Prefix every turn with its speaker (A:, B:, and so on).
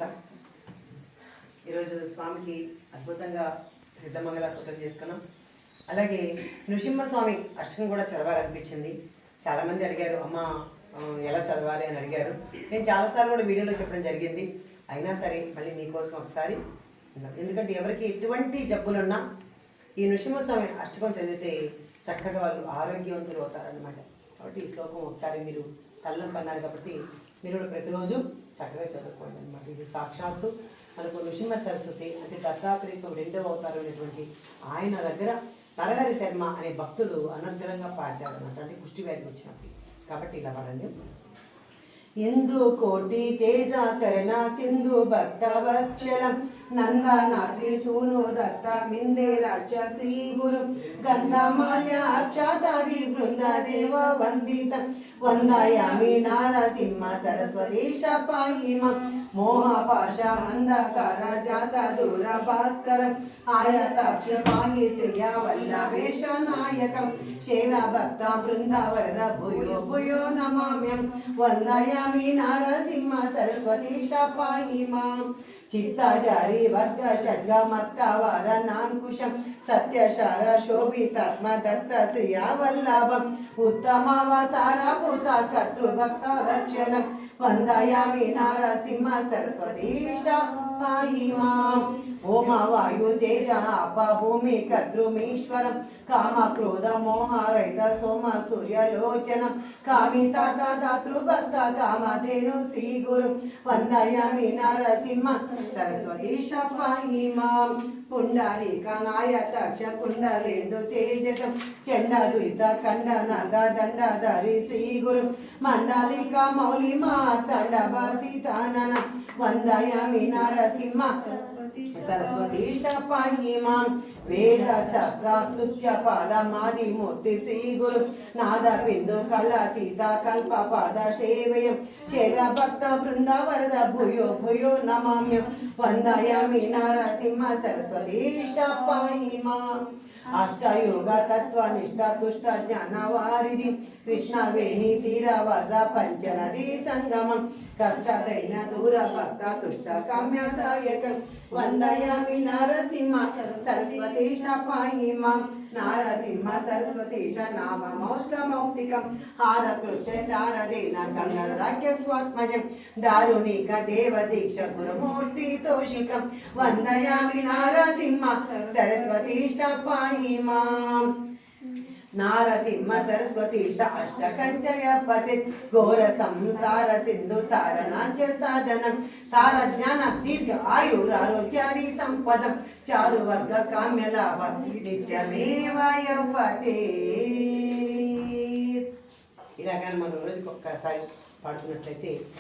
A: అంతా. ఈరోజు స్వామికి అద్భుతంగా సిద్ధమంగళ స్తోత్రం చేసుకున్నాం. అలాగే నృసింహస్వామి అష్టకం కూడా చదవాలనిపించింది. చాలామంది అడిగారు, అమ్మ ఎలా చదవాలి అని అడిగారు. నేను చాలాసార్లు కూడా వీడియోలో చెప్పడం జరిగింది. అయినా సరే మళ్ళీ మీకోసం ఒకసారి, ఎందుకంటే ఎవరికి ఎటువంటి జబ్బులున్నా ఈ నృసింహస్వామి అష్టకం చదివితే చక్కగా వాళ్ళు ఆరోగ్యవంతులు అవుతారనమాట. కాబట్టి ఈ శ్లోకం ఒకసారి మీరు తల్లం పన్నారు కాబట్టి మీరు కూడా ప్రతిరోజు చక్కగా చదువుకోండి అనమాట. ఇది సాక్షాత్తు మనకు నృసింహ సరస్వతి అంటే దత్తాత్రేయ రెండవ అవతారం అనేటువంటి ఆయన దగ్గర నరహరి శర్మ అనే భక్తుడు అనంతరంగా పాడాడు అనమాట. అంటే కుష్టి వ్యాధి వచ్చినప్పుడు. కాబట్టి ఇలా వాడండి. ఇందు కోటి తేజాకరణ సింధు భక్త వత్సలం నందనాద్రి సూను దత్త మిందే రాక్ష శ్రీ గురు గంధమాల్య అక్షతాది బృంద దేవ వందిత వందయామి నారసింహ సరస్వతి శపాయిమ మోహపాశ అంధకార జాత దూర భాస్కరం ఆయతాక్ష పాహి శ్రియ వల్లవేష నాయకం శైవ భక్త బృంద వరద భూయో భూయో నమామ్యం వందయామి నారసింహ సరస్వతి శపాయిమ చిత్తాచారి వర్గ షడ్గ మత్త వార నాంకుశం సత్యశార శోభితాత్మ దత్త శ్రియ వల్లభం ఉత్తమావతార భూత కర్తృభక్త రక్షణం వందయామి నారసింహ సరస్వతి శపాయిమా ఓమ వాయు తేజ అప భూమి కర్తృమీశ్వరం కామ క్రోధ మోహ రహిత సోమ సూర్యలోచనం కామితాత దాతృభక్త కామధేను శ్రీ గురు వందయామి నరసింహ సరస్వతి శపాయిమా పుండరీక నాయతాక్ష కుండలేందు తేజసం చండ దురిత కండ నగ దండధరి శ్రీ గురు మండలిక మౌలి మాతండవ సీతానన వందయామి నరసింహ సరస్వతి శపాయిమా వేద శాస్త్రాస్తుత్య పాదమాది మూర్తి శ్రీ గురు నాద బిందు కళాతీత కల్ప పాద సేవయం శైవ భక్త బృంద వరద భూయో భూయో నమామ్యం వందయామి నరసింహ సరస్వతి శపాయిమా అష్టయోగ తత్వ నిష్ఠ తుష్ట జ్ఞాన వారిది కృష్ణ వేణి తీరవాస పంచనది సంగమం కష్టదైన దూర భక్త తుష్ట కామ్యదాయకం వందయామి నరసింహ సరస్వతి శపాయిమా నారసింహ సరస్వతి నామమౌష్టమౌక్తికం హారకృత్య శారదేన గంగరాజ్య స్వాత్మజం దారుణిక దేవ దీక్ష గురుమూర్తి తోషికం వందయామి నారసింహ సరస్వతి శపాయిమా నారసింహ సరస్వతి అష్టకంచయ పతి ఘోర సంసార సింధు తారణాఖ్య సాధనం సార జ్ఞాన దీర్ఘ ఆయురారోగ్యాది సంపదం చారు వర్గ కామ్య లాభ నిత్యమేవాయ పటే. ఇలాగని మనం రోజుకి ఒక్కసారి పాడుతున్నట్లయితే